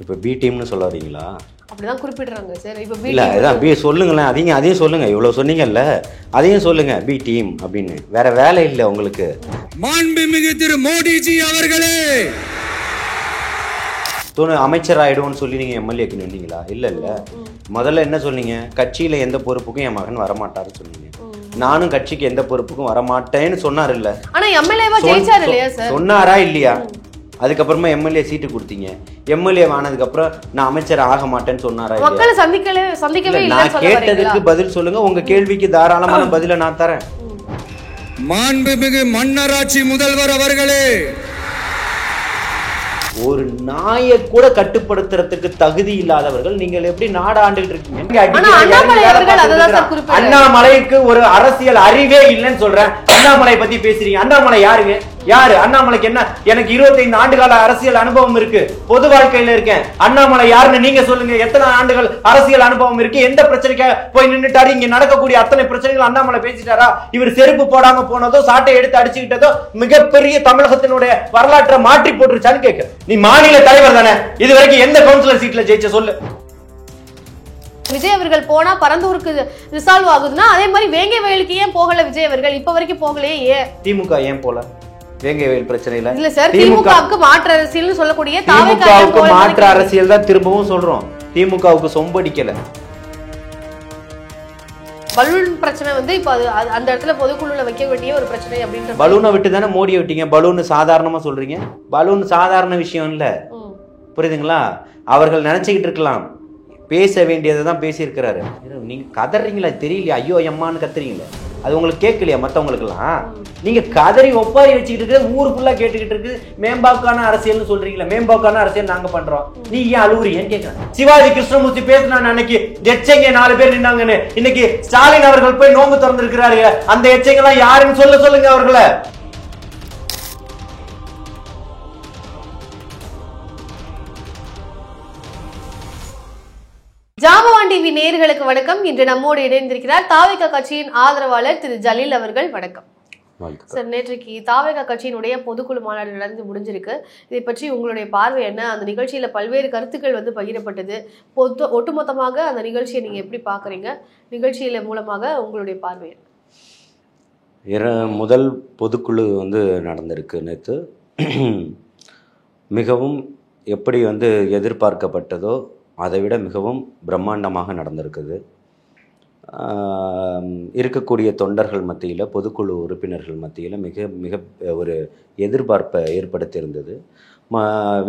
இப்போ பி டீம்னு சொல்ல வரீங்களா? அப்படிதான் குறிப்பிடுறாங்க சார். இப்போ பி இல்லை அதான் பி சொல்லுங்களேன். அதையும் சொல்லுங்க. இவ்வளோ சொன்னீங்கல்ல, அதையும் சொல்லுங்க பி டீம் அப்படின்னு. வேற வேலை இல்லை உங்களுக்கு. மாண்புமிகு திரு மோடிஜி அவர்களே அமைச்சர் ஆயிடுவோன்னு சொல்லி நீங்க எம்எல்ஏக்கு நின்னீங்களா? இல்ல இல்ல, முதல்ல என்ன சொன்னீங்க? கட்சியில எந்த பொறுப்புக்கும் என் மகன் வரமாட்டாருன்னு சொன்னீங்க. நானும் கட்சிக்கு எந்த பொறுப்புக்கும் வரமாட்டேன்னு சொன்னாரு இல்ல? ஆனா எம்எல்ஏவா ஜெயிச்சாரு இல்லையா சார்? சொன்னாரா இல்லையா? அதுக்கப்புறமா எம்எல்ஏ சீட்டு கொடுத்தீங்க. எம்எல்ஏ ஆனதுக்கு அப்புறம் நான் அமைச்சர் ஆக மாட்டேன்னு சொன்னாரா? மக்களை சந்திக்கவே இல்லை. நான் கேட்டதுக்கு பதில் சொல்லுங்க. உங்க கேள்விக்கு தாராளமான பதில நான் தரேன். மாண்புமிகு மன்னராட்சி முதல்வர் அவர்களே, ஒரு நாயை கூட கட்டுப்படுத்துறதுக்கு தகுதி இல்லாதவர்கள் நீங்கள் எப்படி நாடு ஆண்டுகிட்டு இருக்கீங்க? அண்ணாமலைக்கு ஒரு அரசியல் அறிவே இல்லைன்னு சொல்றேன். அண்ணாமலை பத்தி பேசுறீங்க. அண்ணாமலை யாருங்க? யாரு அண்ணாமலைக்கு என்ன? எனக்கு 25 ஆண்டுகால அரசியல் அனுபவம் இருக்கு, பொது வாழ்க்கையில இருக்கேன். அண்ணாமலை யாருன்னு நீங்க சொல்லுங்க. எத்தனை ஆண்டுகள் அரசியல் அனுபவம் இருக்கு? எந்த பிரச்சனைக்காக போய் நின்னுட்டாரு? இங்க நடக்கக்கூடிய அத்தனை பிரச்சனைகள் அண்ணாமலை பேசிட்டாரா? இவர் செருப்பு போடாம போனதோ, சாட்டை எடுத்து அடிச்சுக்கிட்டதோ மிகப்பெரிய தமிழகத்தினுடைய வரலாற்றை மாற்றி போட்டுருச்சான்னு கேட்க. நீ மாநில தலைவர் தானே, இது வரைக்கும் எந்த கவுன்சிலர் சீட்ல ஜெயிச்ச சொல்லு. விஜய் அவர்கள் போனா பரந்தூருக்கு ரிசால்வ் ஆகுதுன்னா, அதே மாதிரி வேங்கை வயலுக்கு ஏன் போகல விஜய் அவர்கள்? இப்ப வரைக்கும் போகலையே. ஏன் திமுக ஏன் போல? வேங்கை வயல் பிரச்சனையில இல்ல சார், திமுகவுக்கு மாற்று அரசியல் சொல்லக்கூடிய திமுகவுக்கு மாற்று அரசியல் தான் திரும்பவும் சொல்றோம். திமுகவுக்கு சொம்படிக்கல. பலூன் பிரச்சனை வந்து இப்ப அந்த இடத்துல பொதுக்குழுல வைக்க வேண்டிய ஒரு பிரச்சனை அப்படின்ற. பலூனை விட்டு தானே மோடியை விட்டீங்க. பலூன் சாதாரணமா சொல்றீங்க. பலூன் சாதாரண விஷயம் இல்ல, புரியுதுங்களா? அவர்கள் நினைச்சுக்கிட்டு இருக்கலாம், பேச வேண்டியதை தான் பேசியிருக்கிறாரு. நீங்க கதறீங்களா? தெரியலையா? ஐயோ எம்மான்னு கத்துறீங்களா? அது உங்களுக்கு கேட்கலையா? மற்றவங்களுக்குலாம் நீங்க கதறி ஒப்பாரி வச்சுக்கிட்டு இருக்கு, ஊரு ஃபுல்லா கேட்டுக்கிட்டு இருக்கு. மேம்பாக்கான அரசியல்னு சொல்றீங்களா? மேம்பாக்கான அரசியல் நாங்க பண்றோம், நீ ஏன் அழுவுறீங்கன்னு கேட்கிறேன். சிவாஜி கிருஷ்ணமூர்த்தி பேசினான் அன்னைக்கு, எச்சைங்க 4 பேர் நின்னாங்கன்னு. இன்னைக்கு ஸ்டாலின் அவர்கள் போய் நோம்பு திறந்திருக்கிறாரு. அந்த எச்சைங்கெல்லாம் யாருன்னு சொல்லுங்க அவர்களை. ஜாம்பவான் டிவி நேயர்களுக்கு வணக்கம். இன்று நம்மோடு இணைந்திருக்கிறார் தாவேகா கட்சியின் ஆதரவாளர் திரு ஜலீல் அவர்கள். வணக்கம் சார். நேற்றைக்கு தாவேகா கட்சியினுடைய பொதுக்குழு மாநாடு நடந்து முடிஞ்சிருக்கு. இதை பற்றி உங்களுடைய பார்வை என்ன? அந்த நிகழ்ச்சியில பல்வேறு கருத்துக்கள் வந்து பகிரப்பட்டது. ஒட்டுமொத்தமாக அந்த நிகழ்ச்சியை நீங்க எப்படி பாக்குறீங்க? நிகழ்ச்சியில மூலமாக உங்களுடைய பார்வை என்ன? முதல் பொதுக்குழு வந்து நடந்திருக்கு நேற்று. மிகவும் எப்படி வந்து எதிர்பார்க்கப்பட்டதோ அதை விட மிகவும் பிரம்மாண்டமாக நடந்திருக்குது. இருக்கக்கூடிய தொண்டர்கள் மத்தியில், பொதுக்குழு உறுப்பினர்கள் மத்தியில் மிக மிக ஒரு எதிர்பார்ப்பை ஏற்படுத்தியிருந்தது.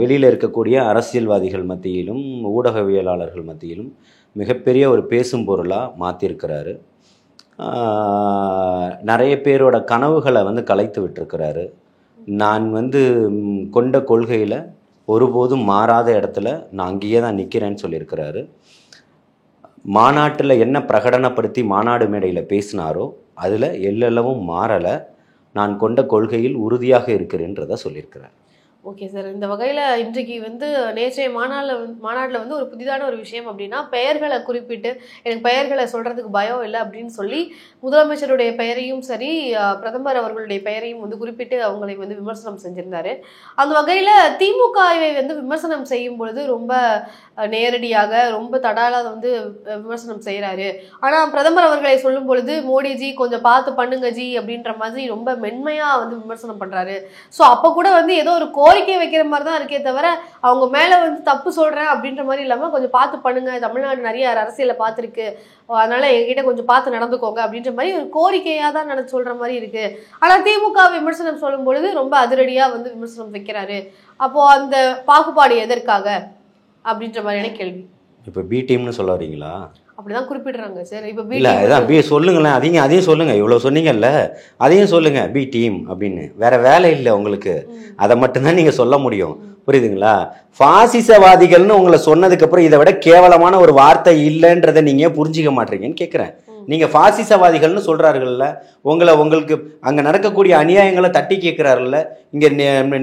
வெளியில் இருக்கக்கூடிய அரசியல்வாதிகள் மத்தியிலும் ஊடகவியலாளர்கள் மத்தியிலும் மிகப்பெரிய ஒரு பேசும் பொருளாக மாற்றிருக்கிறாரு. நிறைய பேரோட கனவுகளை வந்து கலைத்து விட்டுருக்கிறாரு. நான் வந்து கொண்ட கொள்கையில் ஒருபோதும் மாறாத இடத்துல நான் அங்கேயே தான் நிற்கிறேன்னு சொல்லியிருக்கிறாரு. மாநாட்டில் என்ன பிரகடனப்படுத்தி மாநாடு மேடையில் பேசினாரோ அதில் எல்லளவும் மாறலை. நான் கொண்ட கொள்கையில் உறுதியாக இருக்கிறேன்றதை சொல்லியிருக்கிறார். Okay sir. இந்த வகையில் இன்றைக்கு வந்து நேற்றைய மாநாட்டில் வந்து ஒரு புதிதான ஒரு விஷயம் அப்படின்னா, பெயர்களை குறிப்பிட்டு எனக்கு பெயர்களை சொல்கிறதுக்கு பயம் இல்லை அப்படின்னு சொல்லி முதலமைச்சருடைய பெயரையும் சரி, பிரதமர் அவர்களுடைய பெயரையும் வந்து குறிப்பிட்டு அவங்களை வந்து விமர்சனம் செஞ்சுருந்தாரு. அந்த வகையில் திமுகவை வந்து விமர்சனம் செய்யும் பொழுது ரொம்ப நேரடியாக ரொம்ப தடாலாக வந்து விமர்சனம் செய்கிறாரு. ஆனால் பிரதமர் அவர்களை சொல்லும் பொழுது மோடிஜி கொஞ்சம் பார்த்து பண்ணுங்க ஜி அப்படின்ற மாதிரி ரொம்ப மென்மையாக வந்து விமர்சனம் பண்ணுறாரு. ஸோ அப்போ கூட வந்து ஏதோ ஒரு கோரிக்கை வைக்கிற மாதிரி தான் இருக்கே தவிர அவங்க மேலே வந்து தப்பு சொல்கிறேன் அப்படின்ற மாதிரி இல்லாமல் கொஞ்சம் பார்த்து பண்ணுங்க, தமிழ்நாடு நிறைய அரசியலை பார்த்துருக்கு, அதனால எங்ககிட்ட கொஞ்சம் பார்த்து நடந்துக்கோங்க அப்படின்ற மாதிரி ஒரு கோரிக்கையாக தான் சொல்கிற மாதிரி இருக்கு. ஆனால் திமுக விமர்சனம் சொல்லும் பொழுது ரொம்ப அதிரடியாக வந்து விமர்சனம் வைக்கிறாரு. அப்போது அந்த பாகுபாடு எதற்காக அப்படின்ற மாதிரியான கேள்வி. இப்போ பி டீம்னு சொல்ல வரீங்களா? அப்படிதான் குறிப்பிடுறாங்க சார். இப்போ இல்லை அதான் பி சொல்லுங்களேன். அதையும் சொல்லுங்க. இவ்வளோ சொன்னீங்கல்ல, அதையும் சொல்லுங்க பி டீம் அப்படின்னு. வேற வேலை இல்லை உங்களுக்கு, அதை மட்டும்தான் நீங்கள் சொல்ல முடியும். புரியுதுங்களா? பாசிசவாதிகள்னு உங்களை சொன்னதுக்கப்புறம் இதை விட கேவலமான ஒரு வார்த்தை இல்லைன்றதை நீங்கள் புரிஞ்சிக்க மாட்டீங்கன்னு கேட்குறேன். நீங்கள் பாசிசவாதிகள்னு சொல்கிறார்கள்ல, உங்களுக்கு அங்கே நடக்கக்கூடிய அநியாயங்களை தட்டி கேட்குறாருல்ல, இங்கே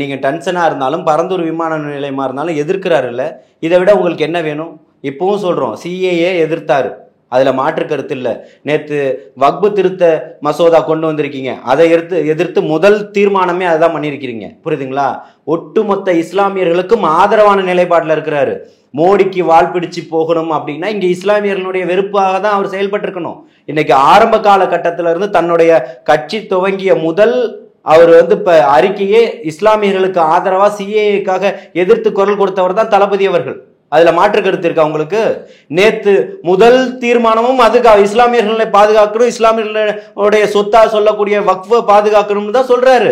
நீங்கள் டென்ஷனாக இருந்தாலும் பரந்தூர் விமான நிலையமாக இருந்தாலும் எதிர்க்கிறாருல்ல, இதை விட உங்களுக்கு என்ன வேணும்? இப்பவும் சொல்கிறோம், சிஏஏ எதிர்த்தாரு, அதில் மாற்று கருத்து இல்லை. நேற்று வக்பு திருத்த மசோதா கொண்டு வந்திருக்கீங்க, அதை எதிர்த்து முதல் தீர்மானமே அதுதான் பண்ணியிருக்கிறீங்க. புரியுதுங்களா? ஒட்டுமொத்த இஸ்லாமியர்களுக்கும் ஆதரவான நிலைப்பாட்டில் இருக்கிறாரு. மோடிக்கு வால் பிடிச்சு போகணும் அப்படின்னா இங்க இஸ்லாமியர்களுடைய வெறுப்பாக தான் அவர் செயல்பட்டிருக்கணும். இன்னைக்கு ஆரம்ப காலகட்டத்தில இருந்து தன்னுடைய கட்சி துவங்கிய முதல் அவர் இப்ப அறிக்கையே இஸ்லாமியர்களுக்கு ஆதரவா சிஏஏக்காக எதிர்த்து குரல் கொடுத்தவர் தான் தளபதி அவர்கள். அதுல மாற்று கருத்து இருக்கு அவங்களுக்கு? நேத்து முதல் தீர்மானமும் அதுக்கு இஸ்லாமியர்களை பாதுகாக்கணும், இஸ்லாமியர்களுடைய சொத்தா சொல்லக்கூடிய வக்ஃபை பாதுகாக்கணும்னு தான் சொல்றாரு.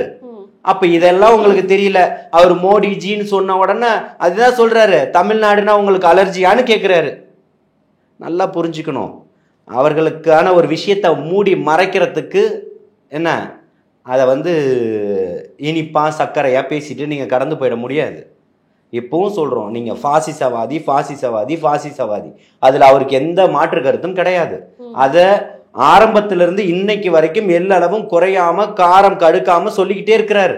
அப்ப இதெல்லாம் உங்களுக்கு தெரியல. அவர் மோடிஜின்னு சொன்ன உடனே அதுதான் சொல்றாரு, தமிழ்நாடுனா உங்களுக்கு அலர்ஜியான்னு கேட்கிறாரு. நல்லா புரிஞ்சுக்கணும், அவர்களுக்கான ஒரு விஷயத்தை மூடி மறைக்கிறதுக்கு என்ன அதை இனிப்பா சர்க்கரையா பேசிட்டு நீங்க கடந்து போயிட முடியாது. இப்பவும் சொல்றோம், நீங்க பாசிசவாதி பாசிசவாதி பாசிசவாதி, அதுல அவருக்கு எந்த மாற்று கருத்தும் கிடையாது. அத ஆரம்பத்திலிருந்து இன்னைக்கு வரைக்கும் எல்லளவும் குறையாம காரம் கடுக்காம சொல்லிக்கிட்டே இருக்கிறாரு.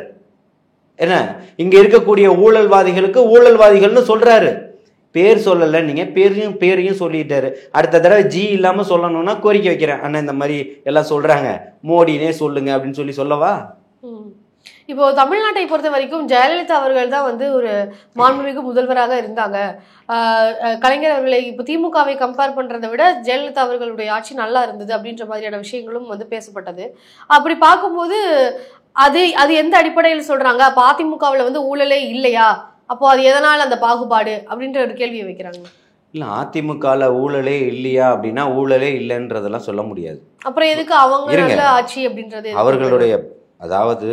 என்ன இங்க இருக்கக்கூடிய ஊழல்வாதிகளுக்கு ஊழல்வாதிகள்னு சொல்றாரு. பேர் சொல்லல, நீங்க பேரையும் சொல்லிட்டாரு. அடுத்த தடவை ஜி இல்லாம சொல்லணும்னா கோரிக்கை வைக்கிறேன், அண்ணா இந்த மாதிரி எல்லாம் சொல்றாங்க, மோடினே சொல்லுங்க அப்படின்னு சொல்லவா? இப்போ தமிழ்நாட்டை பொறுத்த வரைக்கும் ஜெயலலிதா அவர்கள் தான் ஒரு மாண்புமிகு முதல்வராக இருந்தாங்க. கலைஞர் அவர்களை இப்போ திமுகவை கம்பேர் பண்றதை விட ஜெயலலிதா அவர்களுடைய ஆட்சி நல்லா இருந்தது அப்படின்ற மாதிரியான விஷயங்களும் பேசப்பட்டது. அப்படி பார்க்கும்போது அது எந்த அடிப்படையில் சொல்றாங்க? அப்போ அதிமுகவில் ஊழலே இல்லையா? அப்போ அது எதனால் அந்த பாகுபாடு அப்படின்ற ஒரு கேள்வியை வைக்கிறாங்க. இல்ல அதிமுகல ஊழலே இல்லையா அப்படின்னா ஊழலே இல்லைன்றதெல்லாம் சொல்ல முடியாது. அப்புறம் எதுக்கு அவங்க நல்ல ஆட்சி அப்படின்றது? அவர்களுடைய அதாவது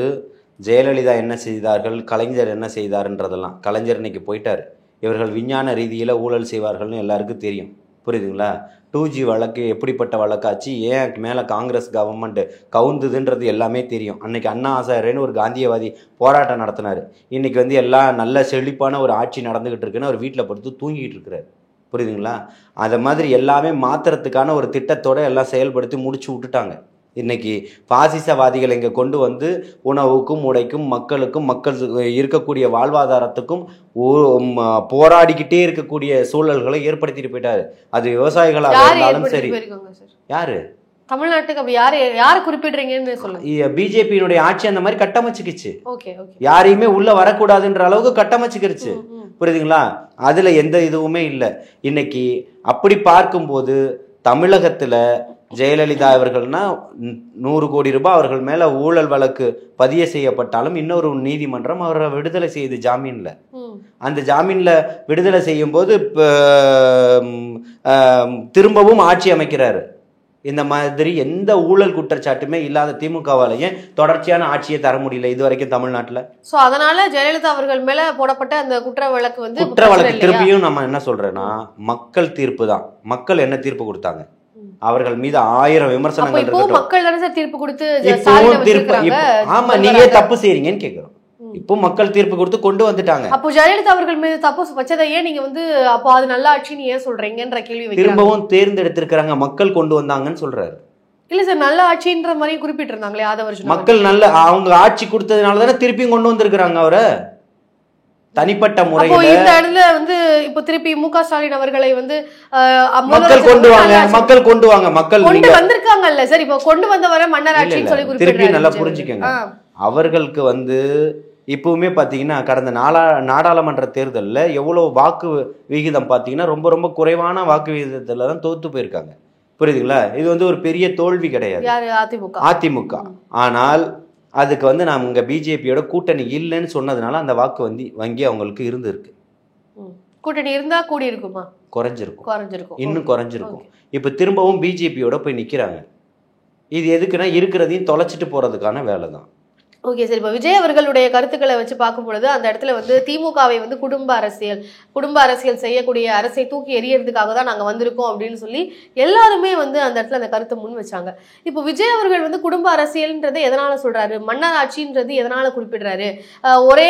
ஜெயலலிதா என்ன செய்தார்கள், கலைஞர் என்ன செய்தார்ன்றதெல்லாம். கலைஞர் இன்னைக்கு போயிட்டார். இவர்கள் விஞ்ஞான ரீதியில் ஊழல் செய்வார்கள்னு எல்லாருக்கும் தெரியும், புரியுதுங்களா? 2G வழக்கு எப்படிப்பட்ட வழக்காச்சு, ஏன் மேலே காங்கிரஸ் கவர்மெண்ட் கவுந்துதுன்றது எல்லாமே தெரியும். அன்னைக்கு அண்ணா ஆசாரியன்னு ஒரு காந்தியவாதி போராட்டம் நடத்தினார். இன்னைக்கு எல்லாம் நல்ல செழிப்பான ஒரு ஆட்சி நடந்துகிட்டு இருக்குன்னு அவர் வீட்டில் படுத்து தூங்கிட்டு இருக்கிறார், புரியுதுங்களா? அதை மாதிரி எல்லாமே மாற்றுறதுக்கான ஒரு திட்டத்தோடு எல்லாம் செயல்படுத்தி முடிச்சு விட்டுட்டாங்க. இன்னைக்கு பாசிசவாதிகள் இங்கே கொண்டு உணவுக்கும் உடைக்கும் மக்களுக்கும் மக்கள் இருக்கக்கூடிய வாழ்வாதாரத்துக்கும் போராடிக்கிட்டே இருக்கக்கூடிய சூழல்களை ஏற்படுத்திட்டு போயிட்டாரு. அது விவசாயிகளாக இருந்தாலும் சரி. யாரு தமிழ்நாட்டுக்கு அப்ப யாரை குறிப்பிடுறீங்கன்னு சொல்லுங்க. பிஜேபியினுடைய ஆட்சி அந்த மாதிரி கட்டமைச்சுக்கிச்சு, யாரையுமே உள்ள வரக்கூடாதுன்ற அளவுக்கு கட்டமைச்சுக்கிருச்சு, புரியுதுங்களா? அதுல எந்த இதுவுமே இல்லை. இன்னைக்கு அப்படி பார்க்கும்போது தமிழகத்துல ஜெயலலிதா அவர்கள்னா 100 கோடி ரூபாய் அவர்கள் மேல ஊழல் வழக்கு பதிய செய்யப்பட்டாலும் இன்னொரு நீதிமன்றம் அவரை விடுதலை செய்யுது ஜாமீன்ல. அந்த ஜாமீன்ல விடுதலை செய்யும் போது திரும்பவும் ஆட்சி அமைக்கிறாரு. இந்த மாதிரி எந்த ஊழல் குற்றச்சாட்டுமே இல்லாத திமுகவாலேயே தொடர்ச்சியான ஆட்சியை தர முடியல இது வரைக்கும் தமிழ்நாட்டுல. சோ அதனால ஜெயலலிதா அவர்கள் மேல போடப்பட்ட அந்த குற்ற வழக்கு குற்ற வழக்கு திருப்பியும் நம்ம என்ன சொல்றேன்னா மக்கள் தீர்ப்பு தான். மக்கள் என்ன தீர்ப்பு கொடுத்தாங்க? அவர்கள் மீது 1000 விமர்சனங்கள் இருக்கு. மக்கள் தான தீர்ப்பு கொடுத்து ஆமா நீங்க தப்பு செய்றீங்கன்னு கேக்குறோம். இப்போ மக்கள் தீர்ப்பு கொடுத்து கொண்டு வந்துட்டாங்க. அப்போ ஜெயலலிதா அவர்கள் மீது தப்பு வச்சதை ஏன் நீங்க அப்போ அது நல்ல ஆட்சின்னு ஏன் சொல்றீங்கன்ற கேள்வி வைக்கிறாங்க. திரும்பவும் தேர்ந்தெடுத்திருக்காங்க, மக்கள் கொண்டு வந்தாங்கன்னு சொல்றாரு. இல்ல சார், நல்ல ஆட்சின்ற மாதிரி குறிப்பிட்டிருந்தாங்களே ஆதவர்ஜுன். மக்கள் நல்ல அவங்க ஆட்சி கொடுத்ததுனால தானே திருப்பியும் கொண்டு வந்திருக்காங்க அவரை தனிப்பட்ட முறையில். இந்த இடத்துல இப்போ திருப்பி மு.க. ஸ்டாலின் அவர்களை மக்கள் கொண்டு வாங்க மக்கள் கொண்டு வாங்க மக்கள் கொண்டு வந்திருக்காங்கல்ல சார். இப்போ கொண்டு வந்தவரை மன்னர் ஆட்சின்னு சொல்லி குறிப்பிட்டு திருப்பி நல்லா புரிஞ்சுக்கங்க. அவர்களுக்கு இப்பவுமே பாத்தீங்கன்னா கடந்த நாடாளுமன்ற தேர்தலில் எவ்வளவு வாக்கு விகிதம் பாத்தீங்கன்னா ரொம்ப ரொம்ப குறைவான வாக்கு விகிதத்துல தான் தோத்து போயிருக்காங்க, புரியுதுங்களா? இது ஒரு பெரிய தோல்வி கிடையாது அதிமுக. ஆனால் அதுக்கு நாம் இங்க பிஜேபியோட கூட்டணி இல்லைன்னு சொன்னதுனால அந்த வாக்கு வங்கி அவங்களுக்கு இருந்திருக்கு. கூட்டணி இருந்தா கூடி இருக்குமா? குறைஞ்சிருக்கும், இன்னும் குறைஞ்சிருக்கும். இப்ப திரும்பவும் பிஜேபியோட போய் நிக்கிறாங்க. இது எதுக்குன்னா இருக்கிறதையும் தொலைச்சிட்டு போறதுக்கான வேலை தான். ஓகே சார், இப்போ விஜய் அவர்களுடைய கருத்துக்களை வச்சு பார்க்கும் பொழுது அந்த இடத்துல திமுகவை குடும்ப அரசியல் செய்யக்கூடிய அரசை தூக்கி எறியறதுக்காக தான் நாங்கள் வந்திருக்கோம் அப்படின்னு சொல்லி எல்லாருமே அந்த இடத்துல அந்த கருத்தை முன் வச்சாங்க. இப்போ விஜய் அவர்கள் குடும்ப அரசியல்ன்றது எதனால சொல்றாரு, மன்னர் ஆட்சின்றது எதனால குறிப்பிடுறாரு? ஒரே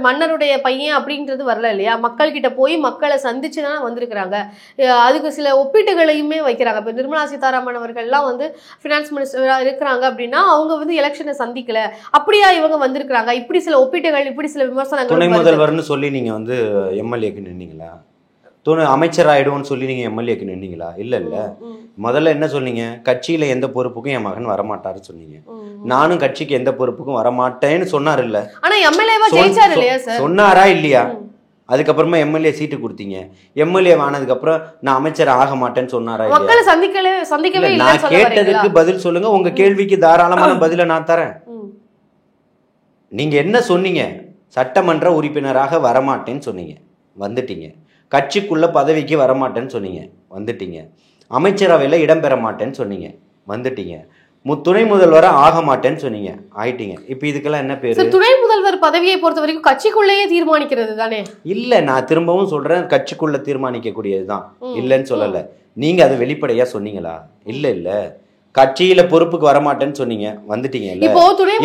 மன்னருடைய பையன் அப்படின்றது வரல இல்லையா? மக்கள் கிட்ட போய் மக்களை சந்திச்சு தானே வந்திருக்கிறாங்க. அதுக்கு சில ஒப்பீட்டுகளையுமே வைக்கிறாங்க. இப்போ நிர்மலா சீதாராமன் அவர்கள்லாம் ஃபினான்ஸ் மினிஸ்டராக இருக்கிறாங்க அப்படின்னா அவங்க எலெக்ஷனை சந்திக்கல, அப்படியா இவங்க வந்திருக்காங்க? இப்படி சில ஒப்பீட்டுகள், இப்படி சில விமர்சனங்கள். துணை முதல்வர்னு சொல்லி நீங்க எம்எல்ஏக்கு நின்னீங்களா? அமைச்சர் ஆயிடுவோம்னு சொல்லி நீங்க எம்எல்ஏக்கு நின்னீங்களா? இல்ல. முதல்ல என்ன சொன்னீங்க? கட்சியில எந்த பொறுப்புக்கும் என் மகன் வரமாட்டாருன்னு சொன்னீங்க. நானும் கட்சிக்கு எந்த பொறுப்புக்கும் வரமாட்டேன்னு சொன்னார் இல்ல? ஆனா எம்எல்ஏவா ஜெயிச்சாரு இல்லையா சார்? சொன்னாரா இல்லையா? அதுக்கப்புறமா எம்எல்ஏ சீட்டு கொடுத்தீங்க. எம்எல்ஏ ஆனதுக்கப்புறம் நான் அமைச்சர் ஆக மாட்டேன்னு சொன்னாரா? மக்களை சந்திக்கவே இல்லை. நான் கேட்டதுக்கு பதில் சொல்லுங்க. உங்க கேள்விக்கு தாராளமான பதில நான் தரேன். நீங்க என்ன சொன்னீங்க? சட்டமன்ற உறுப்பினராக வரமாட்டேன்னு சொன்னீங்க, வந்துட்டீங்க. கட்சிக்குள்ள பதவிக்கு வரமாட்டேன்னு சொன்னீங்க, வந்துட்டீங்க. அமைச்சரவையில் இடம்பெற மாட்டேன்னு சொன்னீங்க, வந்துட்டீங்க. துணை முதல்வரை ஆக மாட்டேன்னு சொன்னீங்க, ஆயிட்டீங்க. இப்ப இதுக்கெல்லாம் என்ன பேரு? துணை முதல்வர் பதவியை பொறுத்த வரைக்கும் கட்சிக்குள்ளேயே தீர்மானிக்கிறது தானே? இல்ல, நான் திரும்பவும் சொல்றேன், கட்சிக்குள்ள தீர்மானிக்க கூடியதுதான், இல்லைன்னு சொல்லல. நீங்க அதை வெளிப்படையா சொன்னீங்களா? இல்ல கட்சியில பொறுப்புக்கு வரமாட்டேன்னு சொன்னீங்க, வந்துட்டீங்க.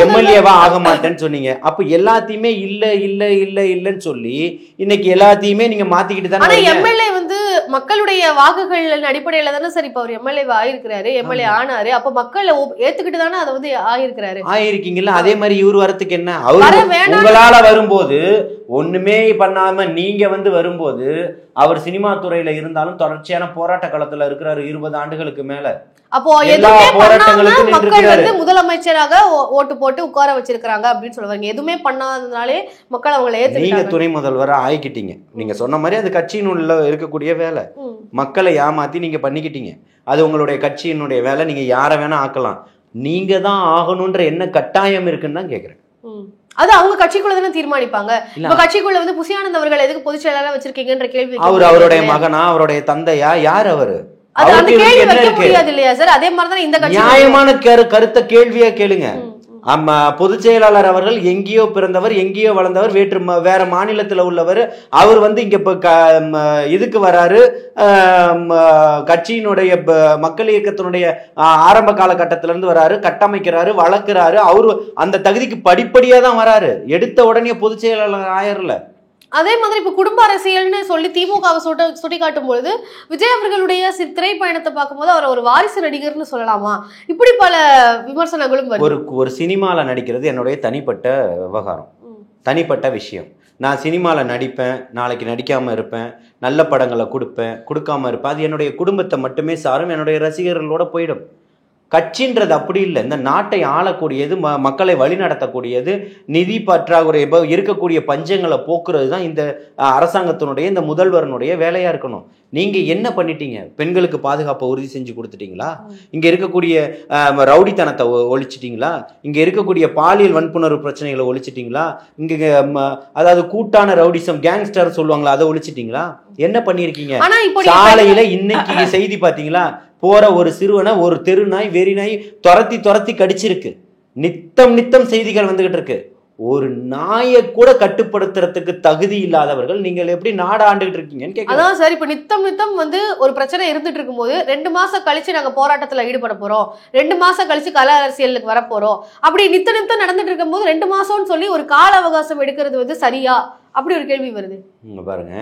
எம்எல்ஏவா ஆக மாட்டேன்னு சொன்னீங்க. அப்ப எல்லாத்தையுமே இல்ல இல்ல இல்ல இல்லன்னு சொல்லி இன்னைக்கு எல்லாத்தையுமே நீங்க மாத்திக்கிட்டு தானே. எம்எல்ஏ வந்து மக்களுடைய வாக்குகள் அடிப்படையில தானே சார் இப்ப அவர் எம்எல்ஏ ஆயிருக்கிறாரு, எம்எல்ஏ ஆனாரு. அப்ப மக்கள் ஏத்துக்கிட்டு தானே அதை வந்து ஆயிருக்கீங்கல்ல. அதே மாதிரி இவர் வரத்துக்கு என்ன? அவரு உங்களால வரும்போது ஒண்ணுமே பண்ணாம நீங்க வந்து வரும்போது, அவர் சினிமா துறையில இருந்தாலும் தொடர்ச்சியான போராட்ட களத்துல இருக்கிறாரு 20 ஆண்டுகளுக்கு மேல. அப்போ எதுவுமே பண்ணாம மக்கள் வந்து முதலமைச்சராக ஓட்டு போட்டு உட்கார வச்சிருக்காங்க அப்படின்னு சொல்லுவாங்க. எதுவுமே பண்ணாதனாலே மக்கள் அவங்களை ஏத்துக்கிட்டாங்க. நீங்க துணை முதல்வரா ஆயிக்கிட்டீங்க. நீங்க சொன்ன மாதிரி அது கட்சியினுள்ள இருக்கக்கூடிய வேலை. மக்களை ஏமாத்தி நீங்க பண்ணிக்கிட்டீங்க. அது உங்களுடைய கட்சியினுடைய வேலை. நீங்க யாரை வேணா ஆக்கலாம். நீங்க தான் ஆகணும்ன்ற என்ன கட்டாயம் இருக்குன்னு தான் கேக்குறேன். அது அவங்க கட்சிக்குள்ள தானே தீர்மானிப்பாங்க. இப்ப கட்சிக்குள்ள வந்து புசியானந்த் அவர்கள் எதுக்கு பொதுச் செயலாளரா வச்சிருக்கீங்கன்ற கேள்வி. அவருடைய மகனா, அவருடைய தந்தையா, யார் அவரு? நியாயமான கருத்தை கேள்வியா கேளுங்க. பொதுச் செயலாளர் அவர்கள் எங்கேயோ பிறந்தவர், எங்கேயோ வளர்ந்தவர், வேற மாநிலத்தில் உள்ளவர். அவர் வந்து இங்க இதுக்கு வராரு, கட்சியினுடைய மக்கள் இயக்கத்தினுடைய ஆரம்ப காலகட்டத்திலிருந்து வராரு, கட்டமைக்கிறாரு, வளர்க்கிறாரு. அவரு அந்த தகுதிக்கு படிப்படியா தான் வராரு. எடுத்த உடனே பொதுச் செயலாளர் ஆயர்ல. அதே மாதிரி இப்ப குடும்ப அரசியல்னு சொல்லி திமுகவை சுட்டி காட்டும் பொழுது விஜய் அவர்களுடைய திரைப்பயணத்தை பார்க்கும்போது அவர் ஒரு வாரிசு நடிகர்னு சொல்லலாமா? இப்படி பல விமர்சனங்களும் ஒரு சினிமால நடிக்கிறது என்னுடைய தனிப்பட்ட விவகாரம், தனிப்பட்ட விஷயம். நான் சினிமாவில் நடிப்பேன், நாளைக்கு நடிக்காமல் இருப்பேன், நல்ல படங்களை கொடுப்பேன், கொடுக்காம இருப்பேன். அது என்னுடைய குடும்பத்தை மட்டுமே சாரும், என்னுடைய ரசிகர்களோட போயிடும். கட்சின்றது அப்படி இல்லை. இந்த நாட்டை ஆளக்கூடியது, மக்களை வழி நடத்தக்கூடியது, நிதி பற்றாக்குறை இருக்கக்கூடிய பஞ்சங்களை போக்குறது தான் இந்த அரசாங்கத்தினுடைய, இந்த முதல்வரனுடைய வேலையா இருக்கணும். நீங்க என்ன பண்ணிட்டீங்க? பெண்களுக்கு பாதுகாப்பை உறுதி செஞ்சு கொடுத்துட்டீங்களா? இங்க இருக்கக்கூடிய ரவுடித்தனத்தை ஒழிச்சிட்டீங்களா? இங்க இருக்கக்கூடிய பாலியல் வன்புணர்வு பிரச்சனைகளை ஒழிச்சிட்டீங்களா? இங்க அதாவது கூட்டான ரவுடிசம், கேங்ஸ்டர் சொல்லுவாங்களா, அதை ஒழிச்சிட்டீங்களா? என்ன பண்ணிருக்கீங்க? சாலையில இன்னைக்கு செய்தி பாத்தீங்களா? போற ஒரு சிறுவனை ஒரு தெரு நாய், வெறி நாய் துரத்தி கடிச்சிருக்கு. நித்தம் செய்திகள் வந்துகிட்டு இருக்கு. ஒரு நாயை கூட கட்டுப்படுத்துறதுக்கு தகுதி இல்லாதவர்கள் நீங்கள் எப்படி நாடு ஆண்டுகிட்டு இருக்கீங்கன்னு கேட்க. அதான் சார், இப்ப நித்தம் வந்து ஒரு பிரச்சனை இருந்துட்டு இருக்கும் போது 2 மாசம் கழிச்சு நாங்க போராட்டத்துல ஈடுபட போறோம், 2 மாசம் கழிச்சு கல அரசியலுக்கு வர போறோம், அப்படி நித்தம் நடந்துட்டு இருக்கும் போது 2 மாசம்னு சொல்லி ஒரு கால அவகாசம் எடுக்கிறது வந்து சரியா? அப்படி ஒரு கேள்வி வருது. பாருங்க,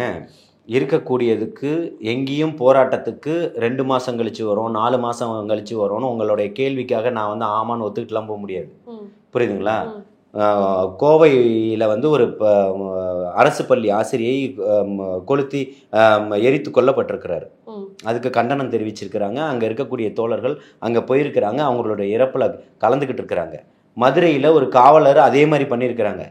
இருக்கக்கூடியதுக்கு எங்கேயும் போராட்டத்துக்கு 2 மாசம் கழிச்சு வரும், 4 மாசம் கழிச்சு வரும்னு உங்களுடைய கேள்விக்காக நான் வந்து ஆமான்னு ஒத்துக்கிட்டுலாம் போக முடியாது. புரியுதுங்களா? கோவையில் வந்து ஒரு அரசு பள்ளி ஆசிரியை கொளுத்தி எரித்து கொல்லப்பட்டிருக்கிறாரு. அதுக்கு கண்டனம் தெரிவிச்சிருக்கிறாங்க. அங்கே இருக்கக்கூடிய தோழர்கள் அங்கே போயிருக்கிறாங்க, அவங்களுடைய இறப்பில் கலந்துக்கிட்டு இருக்கிறாங்க. மதுரையில் ஒரு காவலர் அதே மாதிரி பண்ணியிருக்கிறாங்க,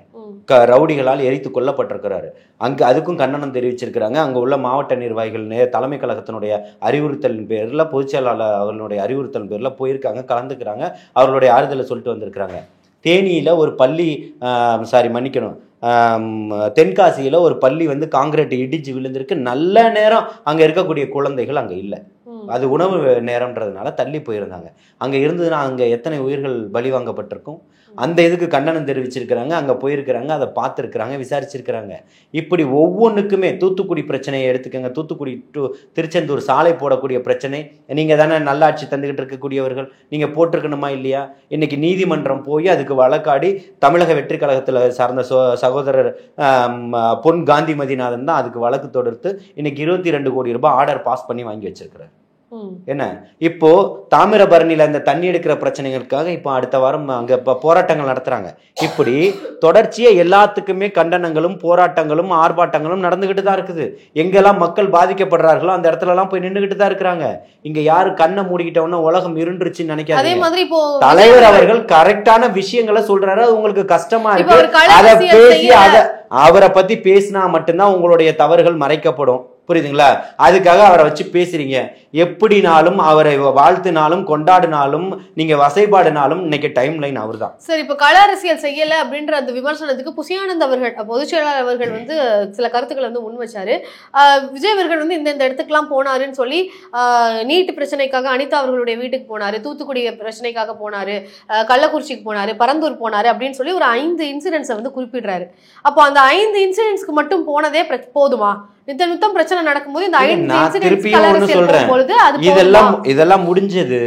ரவுடிகளால் எரித்து கொல்லப்பட்டிருக்கிறாரு. அங்கே அதுக்கும் கண்டனம் தெரிவிச்சிருக்கிறாங்க. அங்கே உள்ள மாவட்ட நிர்வாகிகள் தலைமை கழகத்தினுடைய அறிவுறுத்தலின் பேரில், பொதுச் செயலாளர் அவர்களுடைய அறிவுறுத்தலின் பேரில் போயிருக்காங்க, கலந்துக்கிறாங்க, அவர்களுடைய ஆறுதலை சொல்லிட்டு வந்திருக்கிறாங்க. தேனியில் ஒரு பள்ளி, மன்னிக்கணும், தென்காசியில் ஒரு பள்ளி வந்து காங்கிரீட் இடிஞ்சு விழுந்திருக்கு. நல்ல நேரம் அங்கே இருக்கக்கூடிய குழந்தைகள் அங்கே இல்லை. அது உணவு நேரம்ன்றதுனால தள்ளி போயிருந்தாங்க. அங்கே இருந்ததுன்னா அங்கே எத்தனை உயிர்கள் பலி வாங்கப்பட்டிருக்கும்? அந்த இதுக்கு கண்டனம் தெரிவிச்சிருக்கிறாங்க, அங்கே போயிருக்கிறாங்க, அதை பார்த்துருக்குறாங்க, விசாரிச்சிருக்கிறாங்க. இப்படி ஒவ்வொன்றுக்குமே, தூத்துக்குடி பிரச்சனையை எடுத்துக்கோங்க, தூத்துக்குடி டு திருச்செந்தூர் சாலை போடக்கூடிய பிரச்சனை, நீங்கள் தானே நல்லாட்சி தந்துக்கிட்டு இருக்கக்கூடியவர்கள், நீங்கள் போட்டிருக்கணுமா இல்லையா? இன்னைக்கு நீதிமன்றம் போய் அதுக்கு வழக்காடி தமிழக வெற்றி கழகத்தில் சார்ந்த சகோதரர் பொன் காந்திமதிநாதன் தான் அதுக்கு வழக்கு தொடுத்து இன்னைக்கு 22 கோடி ரூபாய் ஆர்டர் பாஸ் பண்ணி வாங்கி வச்சிருக்கிறார். என்ன இப்போ தாமிரபரணியில இந்த தண்ணி எடுக்கிற பிரச்சனைகளுக்காக இப்போ அடுத்த வாரம் அங்க போராட்டங்கள் நடத்துறாங்க. இப்படி தொடர்ச்சியா எல்லாத்துக்குமே கண்டனங்களும் போராட்டங்களும் ஆர்ப்பாட்டங்களும் நடந்துகிட்டு தான் இருக்குது. எங்கெல்லாம் மக்கள் பாதிக்கப்படுறார்களோ அந்த இடத்துல எல்லாம் போய் நின்றுகிட்டு தான் இருக்கிறாங்க. இங்க யாரு கண்ணை மூடிக்கிட்டவன உலகம் இருந்துருச்சுன்னு நினைக்காதீங்க. தலைவர் அவர்கள் கரெக்டான விஷயங்களை சொல்றாரு. அது உங்களுக்கு கஷ்டமா இருக்கு. அதை பேசி அவரை பத்தி பேசினா மட்டும்தான் உங்களுடைய தவறுகள் மறைக்கப்படும். புரியுதுங்களா? அதுக்காக அவரை வச்சு பேசுறீங்க. எப்படினாலும் அவரை வாழ்த்துனாலும் கொண்டாடினாலும் நீங்க வசைபாடினாலும் இன்னைக்கு டைம் லைன் அவர் தான். சரி, இப்ப கள அரசியல் செய்யல அப்படின்ற அந்த விமர்சனத்துக்கு புசியானந்த் அவர்கள் பொதுச் செயலாளர் அவர்கள் வந்து சில கருத்துக்களை வந்து முன் வச்சாரு. விஜய் அவர்கள் வந்து இந்த இடத்துக்குலாம் போனாருன்னு சொல்லி நீட் பிரச்சனைக்காக அனிதா அவர்களுடைய வீட்டுக்கு போனாரு, தூத்துக்குடி பிரச்சனைக்காக போனாரு, கள்ளக்குறிச்சிக்கு போனாரு, பரந்தூர் போனாரு அப்படின்னு சொல்லி ஒரு 5 இன்சிடென்ட்ஸை வந்து குறிப்பிடுறாரு. அப்போ அந்த 5 இன்சிடென்ட்ஸ்க்கு மட்டும் போனதே போதுமா? நித்தம் பிரச்சனை நடக்கும்போது இந்த 5 இதெல்லாம் முடிஞ்சது.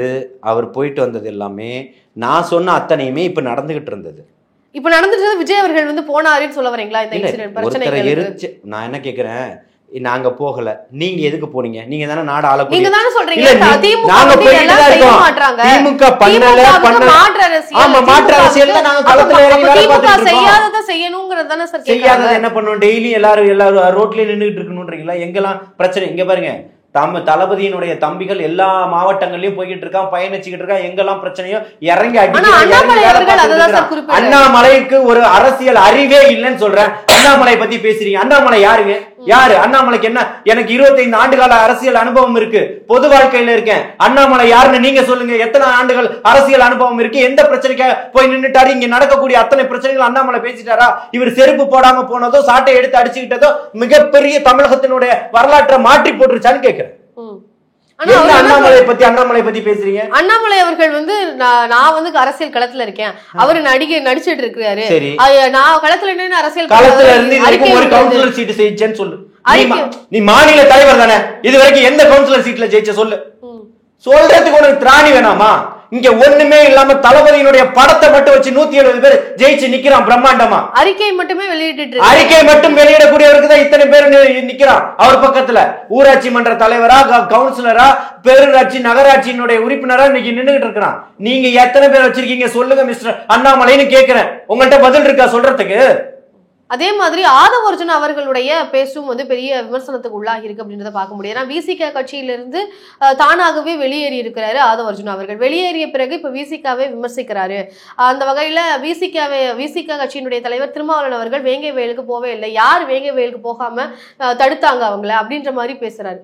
அவர் போயிட்டு வந்தது எல்லாமே நான் சொன்ன அத்தனையுமே இப்ப நடந்துகிட்டு இருந்தது. இப்ப நடந்துட்டு விஜய் அவர்கள் வந்து போனாருன்னு சொல்ல வரீங்களா? இந்த இன்சிடென்ட் பிரச்சனை நான் என்ன கேக்குறேன், நாங்க போகல, நீங்க எதுக்கு போனீங்க? நீங்க தானே நாடு ஆளக்கூடிய. நீங்க தானே சொல்றீங்க நாங்க போயிட்டு தான் இருக்கோம். திமுக பண்ணல ஆமா மாற்று அரசியல் தான் நாங்க களத்துல இறங்கி வேலை பார்த்துட்டு இருக்கோம். செய்யாதத செய்யணும்ங்கறது தானே சார். செய்யாதத என்ன பண்ணுவோம்? டெய்லி எல்லாரும் ரோட்ல நின்னுட்டு இருக்கணும்ன்றீங்களா? எங்கெல்லாம் பிரச்சனை இங்க பாருங்க. தளபதியினுடைய தம்பிகள் எல்லா மாவட்டங்களையும் போய்கிட்டு இருக்கான், பயணிச்சுக்கிட்டு இருக்கான். எங்கெல்லாம் பிரச்சனையோ இறங்கி அடிக்க. அண்ணாமலைக்கு ஒரு அரசியல் அறிவே இல்லைன்னு சொல்றேன். அண்ணாமலை பத்தி பேசுறீங்க. அண்ணாமலை யாருங்க? யாரு? அண்ணாமலைக்கு என்ன? எனக்கு 25 ஆண்டுகால அரசியல் அனுபவம் இருக்கு, பொது வாழ்க்கையில இருக்கேன். அண்ணாமலை யாருன்னு நீங்க சொல்லுங்க. எத்தனை ஆண்டுகள் அரசியல் அனுபவம் இருக்கு? எந்த பிரச்சனைக்காக போய் நின்னுட்டாரு? இங்க நடக்கக்கூடிய அத்தனை பிரச்சனைகள் அண்ணாமலை பேசிட்டாரா? இவர் செருப்பு போடாம போனதோ சாட்டை எடுத்து அடிச்சுக்கிட்டதோ மிகப்பெரிய தமிழகத்தினுடைய வரலாற்றை மாற்றி போட்டுருச்சான்னு கேட்கிறேன். அண்ணாமலை பத்தி பேசுறீங்க. அண்ணாமலை அவர்கள் வந்து நான் வந்து அரசியல் களத்துல இருக்கேன், அவரு நடிச்சிட்டு இருக்காரு. நான் களத்துல நின்று அரசியல் களத்துல இருந்து ஒரு கவுன்சிலர் சீட் ஜெயிச்சேன்னு சொல்லு. நீ மாநில தலைவர் தானே, இது வரைக்கும் எந்த கவுன்சிலர் சீட்ல ஜெயிச்ச சொல்லு. சொல்றதுக்கு உனக்கு திராணி வேணாமா? இங்க ஒண்ணுமே இல்லாம தளபதியினுடைய படத்தை மட்டும் வச்சு 170 பேர் ஜெயிச்சு நிக்கிறான் பிரம்மாண்டமா. அறிக்கை மட்டுமே வெளியிட்டு அறிக்கை மட்டும் வெளியிடக்கூடியவருக்கு தான் இத்தனை பேர் நிக்கிறான் அவர் பக்கத்துல. ஊராட்சி மன்ற தலைவரா, கவுன்சிலரா, பேரூராட்சி நகராட்சியினுடைய உறுப்பினரா இன்னைக்கு நின்றுகிட்டு இருக்கிறான். நீங்க எத்தனை பேர் வச்சிருக்கீங்க சொல்லுங்க மிஸ்டர் அண்ணாமலைன்னு கேக்குறேன். உங்கள்கிட்ட பதில் இருக்கா சொல்றதுக்கு? அதே மாதிரி ஆதவ அர்ஜுனா அவர்களுடைய பேச்சும் வந்து பெரிய விமர்சனத்துக்கு உள்ளாகி இருக்கு அப்படின்றத பார்க்க முடியும். ஏன்னா விசிக கட்சியிலிருந்து தானாகவே வெளியேறி இருக்கிறாரு ஆதவ அர்ஜுனா அவர்கள். வெளியேறிய பிறகு இப்ப விசிகாவே விமர்சிக்கிறாரு. அந்த வகையில விசிக கட்சியினுடைய தலைவர் திருமாவளவன் அவர்கள் வேங்கை வயலுக்கு போவே இல்லை, யார் வேங்கை வயலுக்கு போகாம தடுத்தாங்க அவங்கள அப்படின்ற மாதிரி பேசுறாரு.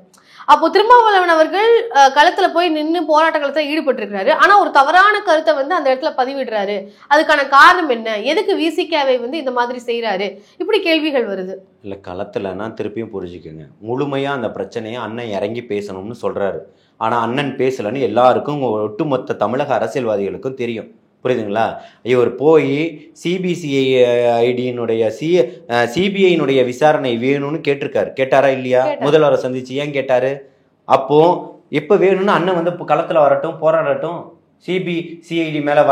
அப்போ திருமாவளவன் அவர்கள் களத்துல போய் நின்று போராட்ட களத்துல ஈடுபட்டு இருக்கிறாரு. ஆனா ஒரு தவறான கருத்தை வந்து அந்த இடத்துல பதிவிடுறாரு. அதுக்கான காரணம் என்ன? எதுக்கு விசிகாவை வந்து இந்த மாதிரி செய்யறாரு? இப்படி கேள்விகள் வருது. இல்ல களத்துலன்னா திருப்பியும் புரிஞ்சுக்கோங்க, முழுமையா அந்த பிரச்சனையை அண்ணன் இறங்கி பேசணும்னு சொல்றாரு. ஆனா அண்ணன் பேசலன்னு எல்லாருக்கும், ஒட்டுமொத்த தமிழக அரசியல்வாதிகளுக்கும் தெரியும். புரியுதுங்களா? இவர் போய் சிபிசிஐடியினுடைய சிபிஐனுடைய விசாரணை வேணும்னு கேட்டிருக்காரு. கேட்டாரா இல்லையா? முதல்வரை சந்திச்சு ஏன் கேட்டாரு? அப்போ எப்ப வேணும்னு அண்ணன் வந்து களத்துல வரட்டும், போராடட்டும். சிபிசிஐடி மேல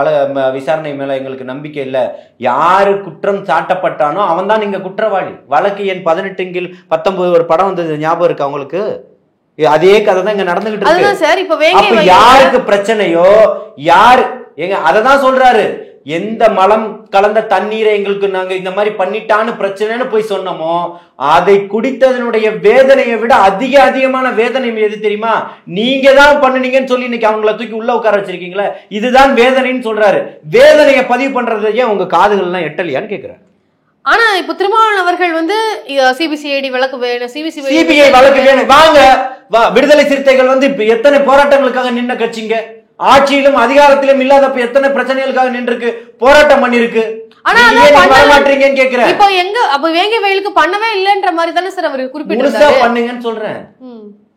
விசாரணை மேல எங்களுக்கு நம்பிக்கை இல்லை, யாரு குற்றம் சாட்டப்பட்டானோ அவன் தான் நீங்க குற்றவாளி. வழக்கு எண் 18/19 ஒரு படம் வந்தது, ஞாபகம் இருக்கு அவங்களுக்கு? அதே கதை தான் இங்க நடந்துகிட்டு இருக்கு. யாருக்கு பிரச்சனையோ யாரு எங்க அததான் சொல்றாரு. எந்த மலம் கலந்த தண்ணீரை எங்களுக்கு நாங்க இந்த மாதிரி பண்ணிட்டான்னு பிரச்சனைன்னு போய் சொன்னோமோ, அதை குடித்ததனுடைய வேதனையை விட அதிகமான வேதனை எது தெரியுமா? நீங்க தான் பண்ணுனீங்கன்னு சொல்லி இன்னைக்கு அவங்கள தூக்கி உள்ள உட்கார வச்சிருக்கீங்களா, இதுதான் வேதனைன்னு சொல்றாரு. வேதனையை பதிவு பண்றதையே உங்க காதுகள் எல்லாம் எட்டலையான்னு கேக்குறேன். ஆனா இப்ப திருமாவளவன் அவர்கள் வந்து சிபிசிஐடி வழக்கு வேணும், சிபிஐ வழக்கு வேணும், வாங்க. விடுதலை சிறுத்தைகள் வந்து இப்ப எத்தனை போராட்டங்களுக்காக நின்ன கட்சிங்க, ஆட்சியிலும் அதிகாரத்திலும் இல்லாதப்ப எத்தனை பிரச்சனைகளுக்காக நின்று போராட்டம் பண்ணிருக்கு. வரமாட்டீங்கன்னு கேக்குறேன். இப்போ எங்க அப்ப வேங்கை வயலுக்கு பண்ணவே இல்லைன்ற மாதிரி தானே சார் அவர் குறிப்பிட்டு பண்ணுங்கன்னு சொல்றேன்.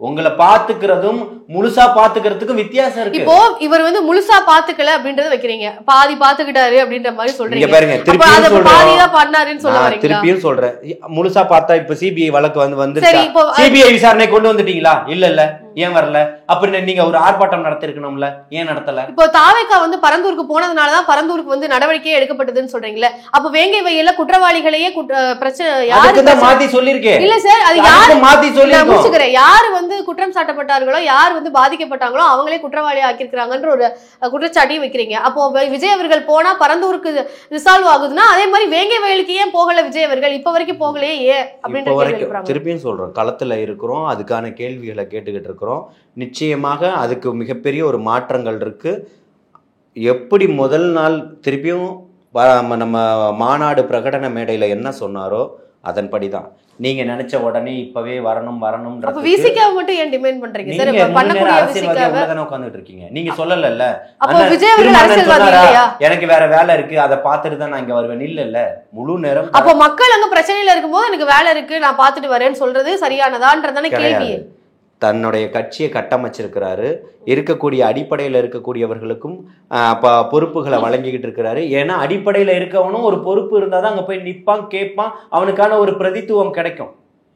உங்களை பாத்துக்கிறதும் முழுசா பாத்துக்கிறதுக்கும் வித்தியாசம் இருக்கு. இப்போ இவர் வந்து முழுசா பாத்துக்கல அப்படின்றத வைக்கிறீங்க, பாதி பாத்துக்கிட்டாரு அப்படின்ற மாதிரி சொல்றீங்க. பாருங்க, திருப்பியும் சொல்றேன், முழுசா பார்த்தா இப்ப சிபிஐ வழக்கு வந்து சிபிஐ விசாரணை கொண்டு வந்துட்டீங்களா? இல்ல ஏன் வரல? அப்படி நீங்க ஒரு ஆர்ப்பாட்டம் நடத்திருக்கணும்ல, ஏன் நடத்தல? இப்போ தாவேகா வந்து பரந்தூருக்கு போனதுனாலதான் பரந்தூருக்கு வந்து நடவடிக்கை எடுக்கப்பட்டதுன்னு சொல்றீங்களே, அப்ப வேங்கை வயல்ல குற்றவாளிகளையே பிரச்சனை அதுக்குதான் மாத்தி சொல்லிருக்கேன் இல்ல சார், அது யாரு மாத்தி முடிச்சுக்கிறேன், யாரு குற்றம் சாட்டப்பட்டார்களோ, யார் பாதிக்கப்பட்டாங்களோ அவங்களே குற்றவாளி ஆக்கியிருக்கிறாங்கன்ற ஒரு குற்றச்சாட்டையும் வைக்கிறீங்க. அப்போ விஜய் அவர்கள் போனா பரந்தூருக்கு ரிசால்வ் ஆகுதுன்னா, அதே மாதிரி வேங்கை வயலுக்கு ஏன் போகல விஜய் அவர்கள், இப்ப வரைக்கும் போகலையே ஏன் அப்படின்ற கேள்வி எழுப்புறாங்க. திருப்பியும் சொல்றோம், களத்துல இருக்கிறோம், அதுக்கான கேள்விகளை கேட்டுக்கிட்டு இருக்கிறோம். நிச்சயமாக அதுக்கு மிகப்பெரிய ஒரு மாற்றங்கள் இருக்கு. எப்படி முதல் நாள் திருப்பியும் நம்ம மாநாடு பிரகடன மேடையில என்ன சொன்னாரோ அதன்படிதான் நீங்க நினைச்ச உடனே இப்பவே வரணும் அப்ப விசிகாவை மட்டும் ஏன் டிமாண்ட் பண்றீங்க சார்? இப்ப பண்ணக்கூடிய விசிகாவை தான உட்கார்ந்துட்டு இருக்கீங்க, நீங்க சொல்லலல்ல. அப்ப விஜய் அவர்கள் அரசியல்வாதி இல்லையா? எனக்கு வேற வேலை இருக்கு, அதை பார்த்துட்டு தான் நான் இங்க வருவேன் இல்ல முழு நேரம். அப்ப மக்கள் அங்க பிரச்சனையில இருக்கும்போது எனக்கு வேலை இருக்கு நான் பார்த்துட்டு வரேன்னு சொல்றது சரியானதான்றதான கேள்வி. தன்னுடைய கட்சியை கட்டமைச்சிருக்கிறாரு, இருக்கக்கூடிய அடிப்படையில் இருக்கக்கூடியவர்களுக்கும் பொறுப்புகளை வழங்கிக்கிட்டு இருக்கிறாரு. ஏன்னா அடிப்படையில் இருக்கவனும் ஒரு பொறுப்பு இருந்தாதான் அங்க போய் நிற்பான், கேட்பான், அவனுக்கான ஒரு பிரதித்துவம் கிடைக்கும்.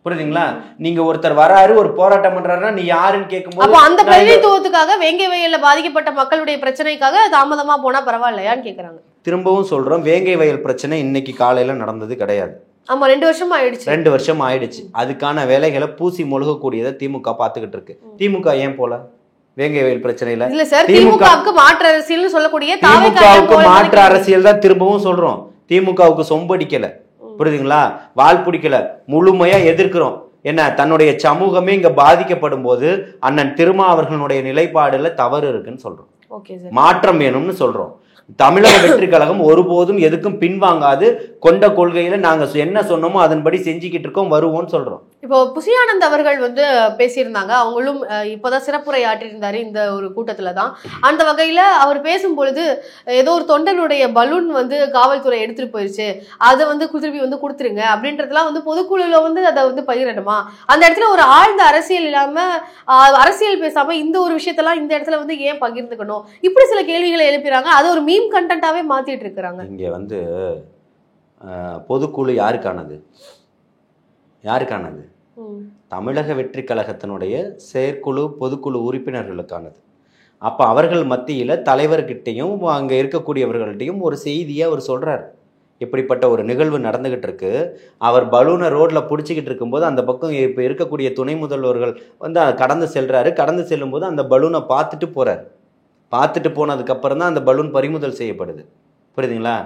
புரியுதுங்களா? நீங்க ஒருத்தர் வராரு, ஒரு போராட்டம் பண்றாருன்னா நீ யாருன்னு கேட்கும்போது அப்ப அந்த பிரதித்துவத்துக்காக வேங்கை வயல்ல பாதிக்கப்பட்ட மக்களுடைய பிரச்சனைக்காக தாமதமா போனா பரவாயில்லையான்னு கேக்குறாங்க. திரும்பவும் சொல்றோம், வேங்கை வயல் பிரச்சனை இன்னைக்கு காலையில நடந்தது கிடையாது. ஆமா, 2 வருஷம் ஆயிடுச்சு. 2 வருஷம் ஆயிடுச்சு. அதுக்கான வேலைகளை பூசி மொழுகக்கூடியதை திமுக பாத்துக்கிட்டு இருக்கு. திமுக ஏன் போல வேங்கை வயல் பிரச்சனையில? இல்ல சார், திமுகவுக்கு மாற்று அரசியல் சொல்லக்கூடிய திமுகவுக்கு மாற்று அரசியல் தான் திரும்பவும் சொல்றோம். திமுகவுக்கு சொம்படிக்கல, புரியுதுங்களா? வால் பிடிக்கல, முழுமையா எதிர்க்கிறோம். என்ன, தன்னுடைய சமூகமே இங்க பாதிக்கப்படும் போது அண்ணன் திருமாவர்களுடைய நிலைப்பாடுல தவறு இருக்குன்னு சொல்றோம். மாற்றம் வேணும்னு சொல்றோம். தமிழக வெற்றி கழகம் ஒருபோதும் எதுக்கும் பின்வாங்காது, கொண்ட கொள்கையில நாங்க என்ன சொன்னோமோ அதன்படி செஞ்சுக்கிட்டு இருக்கோம், வருவோம்னு சொல்றோம். இப்போ புசியானந்த் அவர்கள் பேசியிருந்தாங்க, அவங்களும் இப்போதான் சிறப்புரை ஆற்றியிருந்தாரு இந்த ஒரு கூட்டத்துல தான். அந்த வகையில அவர் பேசும்பொழுது ஏதோ ஒரு தொண்டனுடைய பலூன் காவல்துறை எடுத்துட்டு போயிருச்சு, அதை திருப்பி கொடுத்துருங்க அப்படின்றதுலாம் பொதுக்குழுல அதை பகிரணுமா? அந்த இடத்துல ஒரு ஆழ்ந்த அரசியல் இல்லாம அரசியல் பேசாம இந்த ஒரு விஷயத்தெல்லாம் இந்த இடத்துல ஏன் பகிர்ந்துக்கணும்? இப்படி சில கேள்விகளை எழுப்பிறாங்க. அது ஒரு மீம் கண்டென்ட்டாவே மாத்திட்டு இருக்கிறாங்க. இங்க பொதுக்குழு யாருக்கானது? தமிழக வெற்றி கழகத்தினுடைய செயற்குழு பொதுக்குழு உறுப்பினர்களுக்கானது. அப்ப அவர்கள் மத்தியில தலைவர்கிட்டையும் அங்க இருக்கக்கூடியவர்கள்ட்டையும் ஒரு செய்தியை அவர் சொல்றாரு. இப்படிப்பட்ட ஒரு நிகழ்வு நடந்துகிட்டு இருக்கு, அவர் பலூனை ரோட்ல பிடிச்சிக்கிட்டு இருக்கும்போது அந்த பக்கம் இப்ப இருக்கக்கூடிய துணை முதல்வர்கள் கடந்து செல்றாரு. கடந்து செல்லும் போது அந்த பலூனை பார்த்துட்டு போறாரு. பார்த்துட்டு போனதுக்கு அப்புறம் தான் அந்த பலூன் பறிமுதல் செய்யப்படுது. புரியுதுங்களா?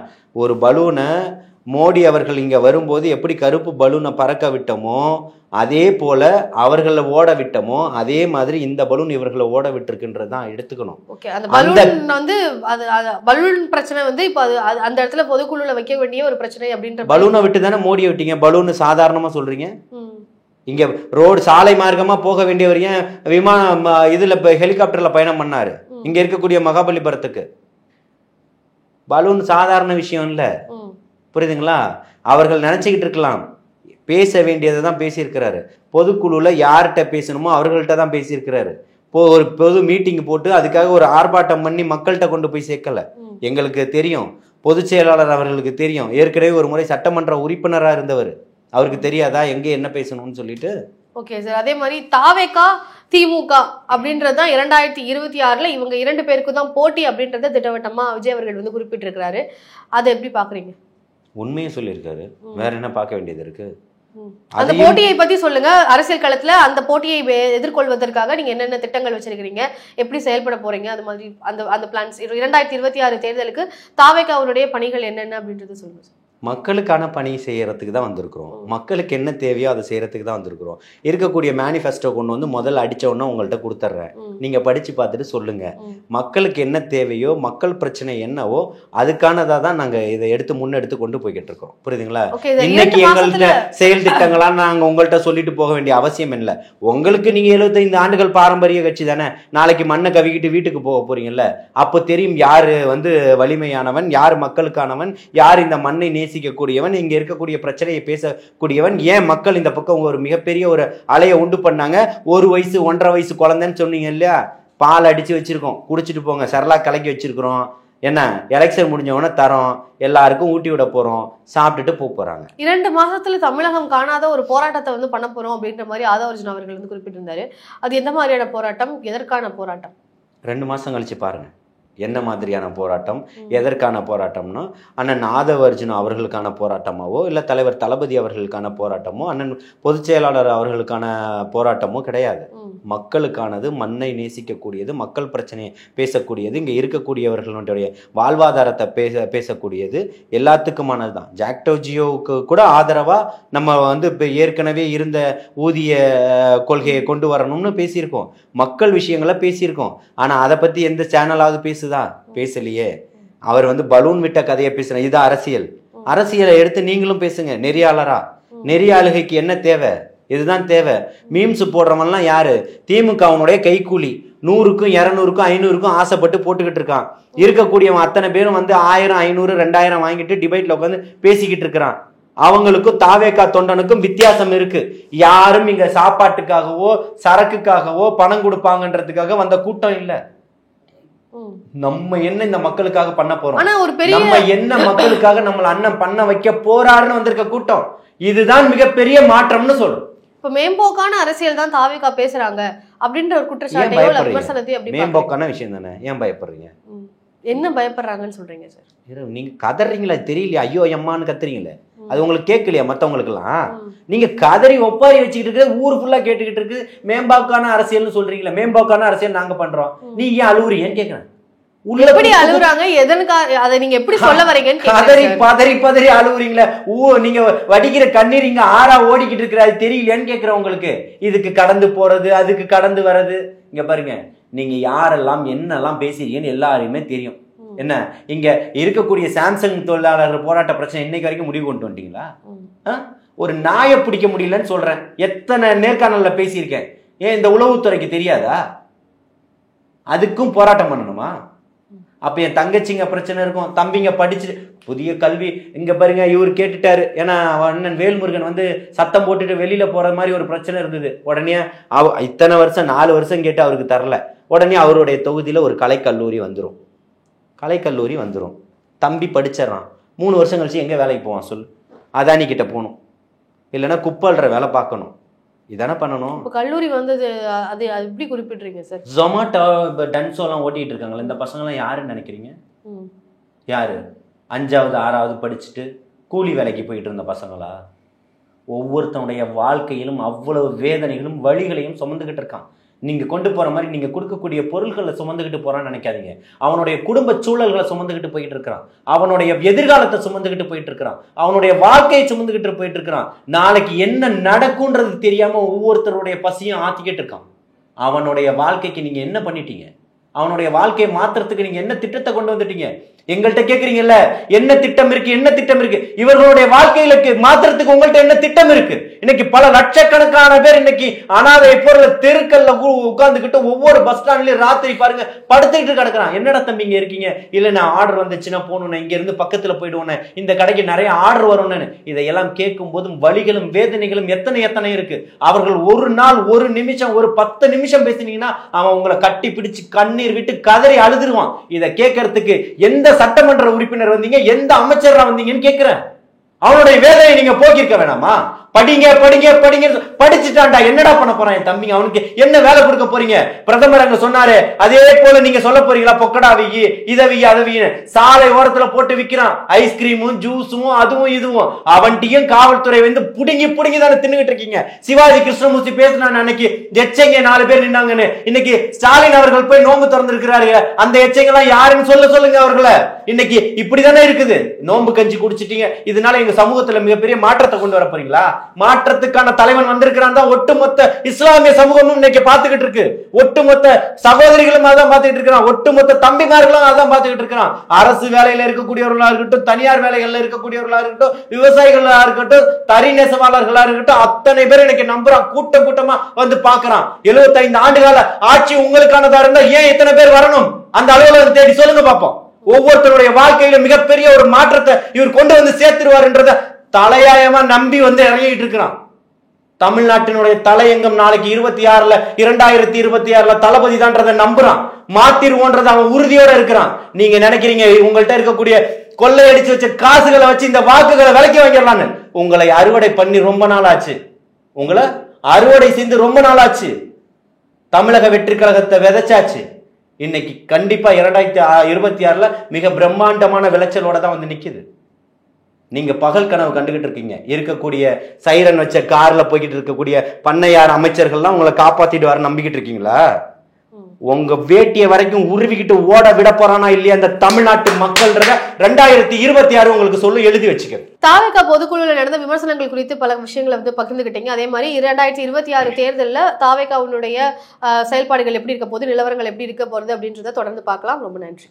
ஒரு பலூனை மோடி அவர்கள் இங்க வரும்போது எப்படி கருப்பு பலூனை பறக்க விட்டோமோ அதே போல அவர்களை ஓட விட்டோமோ அதே மாதிரி இந்த பலூன் இவர்களை ஓட விட்டுருக்குன்றதான் எடுத்துக்கணும். பலூன் பிரச்சனை இப்ப அந்த இடத்துல பொதுக்குழுல வைக்க வேண்டிய ஒரு பிரச்சனை அப்படின்ற. பலூனை விட்டு தானே மோடியை விட்டீங்க. பலூன் சாதாரணமா சொல்றீங்க. இங்க ரோடு சாலை மார்க்கமா போக வேண்டியவர் ஏன் விமானம் இதுல ஹெலிகாப்டர்ல பயணம் பண்ணாரு? இங்க இருக்கக்கூடிய மகாபலிபுரத்துக்கு பலூன் சாதாரண விஷயம் இல்ல. புரியுதுங்களா? அவர்கள் நினைச்சுக்கிட்டு இருக்கலாம், பேச வேண்டியதை தான் பேசியிருக்கிறாரு. பொதுக்குழுல யார்கிட்ட பேசணுமோ அவர்கள்ட்ட தான் பேசியிருக்கிறாரு. ஒரு பொது மீட்டிங் போட்டு அதுக்காக ஒரு ஆர்ப்பாட்டம் பண்ணி மக்கள்கிட்ட கொண்டு போய் சேர்க்கல. எங்களுக்கு தெரியும், பொதுச் செயலாளர் அவர்களுக்கு தெரியும், ஏற்கனவே ஒரு முறை சட்டமன்ற உறுப்பினராக இருந்தவர். அவருக்கு தெரியாதா எங்க என்ன பேசணும்னு சொல்லிட்டு? Okay sir. அதே மாதிரி தாவேகா திமுக அப்படின்றதுதான் 2026 இவங்க 2 பேருக்கு தான் போட்டி அப்படின்றத திட்டவட்டமா விஜய் அவர்கள் குறிப்பிட்டிருக்கிறாரு. அதை எப்படி பாக்குறீங்க? உண்மையை சொல்லியிருக்காரு, வேற என்ன பார்க்க வேண்டியது இருக்கு? அந்த போட்டியை பத்தி சொல்லுங்க. அரசியல் களத்துல அந்த போட்டியை எதிர்கொள்வதற்காக நீங்க என்னென்ன திட்டங்கள் வச்சிருக்கீங்க, எப்படி செயல்பட போறீங்க, அது மாதிரி அந்த பிளான்ஸ் 2026 தேர்தலுக்கு தாவேகாவுடைய பணிகள் என்னென்ன அப்படின்றத சொல்லுங்க. மக்களுக்கான பணி செய்யறதுக்கு தான் வந்திருக்கிறோம். மக்களுக்கு என்ன தேவையோ அதை செய்யறதுக்கு தான் வந்திருக்கிறோம். இருக்கக்கூடிய மேனிஃபெஸ்டோ கொண்டு முதல்ல அடிச்ச உடனே உங்கள்கிட்ட கொடுத்துட்றேன், நீங்க படிச்சு பார்த்துட்டு சொல்லுங்க. மக்களுக்கு என்ன தேவையோ, மக்கள் பிரச்சனை என்னவோ அதுக்கானதா தான் நாங்க இதை எடுத்து முன்னெடுத்து கொண்டு போய்கிட்டு இருக்கோம். புரியுதுங்களா? இன்னைக்கு எங்கள்கிட்ட செயல் திட்டங்களா நாங்க உங்கள்கிட்ட சொல்லிட்டு போக வேண்டிய அவசியம் இல்லை. உங்களுக்கு நீங்க 75 ஆண்டுகள் பாரம்பரிய கட்சி தானே, நாளைக்கு மண்ணை கவிக்கிட்டு வீட்டுக்கு போக போறீங்கல்ல, அப்போ தெரியும் யாரு வலிமையானவன், யார் மக்களுக்கானவன், யார் இந்த மண்ணை நேசிக்கக்கூடியவன், இங்க இருக்கக்கூடிய பிரச்சனையை பேசக்கூடியவன். ஏன் மக்கள் இந்த பக்கம் ஒரு மிகப்பெரிய ஒரு அலையை உண்டு பண்ணாங்க? 1 வயசு 1.5 வயசு குழந்தைன்னு சொன்னீங்க இல்லையா, பால் அடிச்சு வச்சிருக்கோம், குடிச்சிட்டு போங்க, சரலா கலக்கி வச்சிருக்கிறோம், என்ன எலெக்ஷன் முடிஞ்சவொடனே தரோம், எல்லாருக்கும் ஊட்டி விட போறோம், சாப்பிட்டுட்டு போறாங்க. 2 மாசத்துல தமிழகம் காணாத ஒரு போராட்டத்தை பண்ண போறோம் அப்படின்ற மாதிரி ஆதவர்ஜுன் அவர்கள் குறிப்பிட்டிருந்தாரு. அது எந்த மாதிரியான போராட்டம், எதற்கான போராட்டம்? 2 மாசம் கழிச்சு பாருங்க என்ன மாதிரியான போராட்டம், எதற்கான போராட்டம்னா அண்ணன் ஆதவர்ஜுன் அவர்களுக்கான போராட்டமாவோ இல்லை தலைவர் தளபதி அவர்களுக்கான போராட்டமோ அண்ணன் பொதுச் செயலாளர் அவர்களுக்கான போராட்டமோ கிடையாது. மக்களுக்கானது, மண்ணை நேசிக்கக்கூடியது, மக்கள் பிரச்சனையை பேசக்கூடியது, இங்கே இருக்கக்கூடியவர்களுடைய வாழ்வாதாரத்தை பேசக்கூடியது, எல்லாத்துக்குமானது தான். ஜாக்டோ ஜியோவுக்கு கூட ஆதரவாக நம்ம வந்து இப்போ ஏற்கனவே இருந்த ஊதிய கொள்கையை கொண்டு வரணும்னு பேசியிருக்கோம், மக்கள் விஷயங்களை பேசியிருக்கோம். ஆனால் அதை பற்றி எந்த சேனலாவது பேசுதா? பேசலையே. அவர் வந்து பலூன் விட்ட கதையை பேசுகிறேன். இதுதான் அரசியல். அரசியலை எடுத்து நீங்களும் பேசுங்க. நெறியாளரா, நெறியாளுகைக்கு என்ன தேவை? இதுதான் தேவை. மீம்ஸ் போடுறவன்லாம் யாரு? திமுக அவனுடைய கைக்கூலி. 100க்கும் 200க்கும் 500க்கும் ஆசைப்பட்டு போட்டுக்கிட்டு இருக்கான். இருக்கக்கூடியவன் அத்தனை பேரும் வந்து 1000 500 2000 வாங்கிட்டு டிபேட்ல உட்காந்து பேசிக்கிட்டு இருக்கிறான். அவங்களுக்கும் தாவேகா தொண்டனுக்கும் வித்தியாசம் இருக்கு. யாரும் இங்க சாப்பாட்டுக்காகவோ சரக்குக்காகவோ பணம் கொடுப்பாங்கன்றதுக்காக வந்த கூட்டம் இல்ல. நம்ம என்ன இந்த மக்களுக்காக பண்ண போறோம், நம்ம என்ன மக்களுக்காக நம்மள அண்ணன் பண்ண வைக்க போறாருன்னு வந்திருக்க கூட்டம். இதுதான் மிகப்பெரிய மாற்றம்னு சொல்றோம். இப்ப மேம்போக்கான அரசியல் தான் தாவேகா பேசுறாங்க அப்படின்ற ஒரு குற்றச்சாட்டையோ விமர்சனத்தை அப்படி மேம்போக்கான விஷயம் தானே, ஏன் பயப்படுறீங்க? என்ன பயப்படுறாங்கன்னு சொல்றீங்க சார்? நீங்க கதறீங்களா? தெரியலையா? ஐயோ அம்மான்னு கத்துறீங்களே, அது உங்களுக்கு கேட்கலையா? மற்றவங்களுக்கு எல்லாம் நீங்க கதறி ஒப்பாரி வச்சுக்கிட்டு இருக்கு, ஊர் ஃபுல்லா கேட்டுக்கிட்டு இருக்கு. மேம்பாக்கான அரசியல்னு சொல்றீங்களா? மேம்பாக்கான அரசியல் நாங்க பண்றோம், நீ ஏன் அழுவுறீங்கன்னு கேட்கறேன். எப்படி அழுகுறாங்க, எதற்காக, அதை நீங்க எப்படி சொல்ல வரீங்கன்னு கதறி பதறி பதறி அழுவுறீங்களா? நீங்க வடிக்கிற கண்ணீர் இங்க ஆறா ஓடிக்கிட்டு இருக்கிறது தெரியலையான்னு கேட்கிறேன் உங்களுக்கு. இதுக்கு கடந்து போறது, அதுக்கு கடந்து வர்றது. இங்க பாருங்க, நீங்க யாரெல்லாம் என்னெல்லாம் பேசுறீங்கன்னு எல்லாருமே தெரியும். என்ன இங்க இருக்கக்கூடிய சாம்சங் தொழிலாளர்கள் போராட்ட பிரச்சனை இன்னைக்கு வரைக்கும் முடிவு கொண்டு வந்துட்டீங்களா? ஒரு நாயை பிடிக்க முடியலன்னு சொல்றேன். எத்தனை நேர்காணல்ல பேசியிருக்கேன். ஏன் இந்த உளவுத்துறைக்கு தெரியாதா? அதுக்கும் போராட்டம் பண்ணணுமா? அப்ப என் தங்கச்சிங்க பிரச்சனை இருக்கும், தம்பிங்க படிச்சு புதிய கல்வி. இங்க பாருங்க, இவர் கேட்டுட்டாரு. ஏன்னா அண்ணன் வேல்முருகன் வந்து சத்தம் போட்டுட்டு வெளியில போற மாதிரி ஒரு பிரச்சனை இருந்தது. உடனே இத்தனை வருஷம் 4 வருஷம் கேட்டு அவருக்கு தரல. உடனே அவருடைய தொகுதியில ஒரு கலைக்கல்லூரி வந்துடும். கலைக்கல்லூரி வந்துடும். தம்பி படிச்சிடறான். 3 வருஷம் கழிச்சு எங்க வேலைக்கு போவான் சொல்லு? அதானி கிட்ட போகணும், இல்லைன்னா குப்பல்ற வேலை பார்க்கணும். இதானே பண்ணணும். கல்லூரி வந்தது அது எப்படி குறிப்பிடுறீங்க சார்? ஜொமாட்டோ டன்சோலாம் ஓட்டிட்டு இருக்காங்களே, இந்த பசங்களாம் யாருன்னு நினைக்கிறீங்க? யாரு? 5வது 6வது படிச்சுட்டு கூலி வேலைக்கு போயிட்டு இருந்த பசங்களா? ஒவ்வொருத்தனுடைய வாழ்க்கையிலும் அவ்வளவு வேதனைகளும் வழிகளையும் சுமந்துக்கிட்டு இருக்கான். நீங்க கொண்டு போற மாதிரி நீங்க கொடுக்கக்கூடிய பொருள்களை சுமந்துக்கிட்டு போறான்னு நினைக்காதீங்க. அவனுடைய குடும்ப சூழல்களை சுமந்துக்கிட்டு போயிட்டு இருக்கிறான். அவனுடைய எதிர்காலத்தை சுமந்துக்கிட்டு போயிட்டு இருக்கிறான். அவனுடைய வாழ்க்கையை சுமந்துக்கிட்டு போயிட்டு இருக்கிறான். நாளைக்கு என்ன நடக்கும்ன்றது தெரியாம ஒவ்வொருத்தருடைய பசியும் ஆத்திக்கிட்டு இருக்கான். அவனுடைய வாழ்க்கைக்கு நீங்க என்ன பண்ணிட்டீங்க? அவனுடைய வாழ்க்கையை மாத்துறதுக்கு நீங்க என்ன திட்டத்தை கொண்டு வந்துட்டீங்க? எங்கள்கிட்ட கேக்குறீங்கல்ல, என்ன திட்டம் இருக்கு, என்ன திட்டம் இருக்கு? இவர்களுடைய வாழ்க்கையில மாத்துறதுக்கு உங்கள்கிட்ட என்ன திட்டம் இருக்கு? இன்னைக்கு பல லட்சக்கணக்கான பேர் இன்னைக்கு அனாதை பொருள தெருக்கல்ல உட்கார்ந்துகிட்டு ஒவ்வொரு பஸ் ஸ்டாண்ட்லயும் ராத்திரி பாருங்க படுத்துக்கிட்டு கிடக்குறான். என்னடா தம்பி இங்க இருக்கீங்க? இல்ல நான் ஆர்டர் வந்துச்சுன்னா போகணும், இங்க இருந்து பக்கத்துல போயிடுவோன்னு, இந்த கடைக்கு நிறைய ஆர்டர் வரும்னு. இதையெல்லாம் கேட்கும் போதும் வலிகளும் வேதனைகளும் எத்தனை இருக்கு. அவர்கள் ஒரு நாள், ஒரு நிமிஷம், ஒரு 10 நிமிஷம் பேசினீங்கன்னா அவன் உங்களை கட்டி பிடிச்சு கண்ணீர் விட்டு கதறி அழுதுருவான். இதை கேட்கறதுக்கு எந்த சட்டமன்ற உறுப்பினர் வந்தீங்க, எந்த அமைச்சரா வந்தீங்கன்னு கேட்கிறேன். அவனுடைய வேதனை நீங்க போக்கிருக்க வேணாமா? படிங்க படிங்க படிங்க. படிச்சுட்டான்டா, என்னடா பண்ண போறான் என் தம்பிங்க? அவனுக்கு என்ன வேலை கொடுக்க போறீங்க? பிரதமர் அங்க சொன்னாரு, அதே போல நீங்க சொல்ல போறீங்களா? பொக்கடா விகி, இதவி அதவி, சாலை ஓரத்துல போட்டு விக்கிறான் ஐஸ்கிரீமும் ஜூஸும் அதுவும் இதுவும். அவன்கிட்டயும் காவல்துறை வந்து புடுங்கி புடுங்கி தானே தின்னுகிட்டு இருக்கீங்க. சிவாஜி கிருஷ்ணமூர்த்தி பேசினான் அன்னைக்கு, எச்சைங்க 4 பேர் நின்னாங்கன்னு. இன்னைக்கு ஸ்டாலின் அவர்கள் போய் நோம்பு திறந்து இருக்கிறாரு. அந்த எச்சைங்க எல்லாம் யாருன்னு சொல்லுங்க அவர்களை. இன்னைக்கு இப்படிதானே இருக்குது. நோம்பு கஞ்சி குடிச்சிட்டீங்க, இதனால எங்க சமூகத்துல மிகப்பெரிய மாற்றத்தை கொண்டு வர போறீங்களா? மாற்றத்துக்கான தலைவன் வந்திருக்கிறான் தான் ஒட்டுமொத்த இஸ்லாமிய சமூகமும் இன்னைக்கு பாத்துக்கிட்டு இருக்கு. ஒட்டுமொத்த சகோதரிகளும் அதான் பாத்துக்கிட்டு இருக்கிறான். ஒட்டுமொத்த தம்பிமார்களும் அதான் பாத்துக்கிட்டு இருக்கிறான். அரசு வேலையில இருக்கக்கூடியவர்களா இருக்கட்டும், தனியார் வேலைகள்ல இருக்கக்கூடியவர்களா இருக்கட்டும், விவசாயிகளா இருக்கட்டும், தறி நெசவாளர்களா இருக்கட்டும், அத்தனை பேர் இன்னைக்கு நம்புறான். கூட்டமா வந்து பாக்குறான். 75 ஆண்டுகால ஆட்சி உங்களுக்கானதா இருந்தா ஏன் இத்தனை பேர் வரணும்? அந்த அலுவலகம் தேடி சொல்லுங்க பாப்போம். ஒவ்வொருத்தருடைய வாழ்க்கையில மிகப்பெரிய ஒரு மாற்றத்தை இவர் கொண்டு வந்து சேர்த்துருவாருன்றத தலையாயமா நம்பி வந்து இறங்கிட்டு இருக்கிறான். தமிழ்நாட்டினுடைய தலையங்கம் நாளைக்கு 2026ல தளபதி தான்றதை நம்புறான். மாத்திருவோன்றத அவன் உறுதியோட இருக்கிறான். நீங்க நினைக்கிறீங்க உங்கள்கிட்ட இருக்கக்கூடிய கொள்ளையடிச்சு வச்ச காசுகளை வச்சு இந்த வாக்குகளை விலைக்கு வாங்கிடலான்னு. உங்களை அறுவடை பண்ணி ரொம்ப நாள் ஆச்சு. உங்களை அறுவடை செய்து ரொம்ப நாள் ஆச்சு. தமிழக வெற்றி கழகத்தை விதைச்சாச்சு. இன்னைக்கு கண்டிப்பா 2026 மிக பிரம்மாண்டமான விளைச்சலோட தான் வந்து நிக்குது. நீங்க பகல் கனவு கண்டுகிட்டு இருக்கீங்க. இருக்கக்கூடிய சைரன் வச்ச கார்ல போய்கிட்டு இருக்கக்கூடிய பண்ணையார் அமைச்சர்கள்லாம் உங்களை காப்பாத்திட்டு வர நம்பிக்கிட்டு இருக்கீங்களா? உங்க வேட்டிய வரைக்கும் உருவிக்கிட்டு ஓட விட போறானா இல்லையா இந்த தமிழ்நாட்டு மக்கள்ன்றத 2026 உங்களுக்கு சொல்லு, எழுதி வச்சுக்க. தாவேகா பொதுக்குழுல நடந்த விமர்சனங்கள் குறித்து பல விஷயங்களை வந்து பகிர்ந்துகிட்டீங்க. அதே மாதிரி 2026 தேர்தலில் தாவேகாவுடைய செயல்பாடுகள் எப்படி இருக்க போகுது, நிலவரங்கள் எப்படி இருக்க போறது அப்படின்றத தொடர்ந்து பார்க்கலாம். ரொம்ப நன்றி.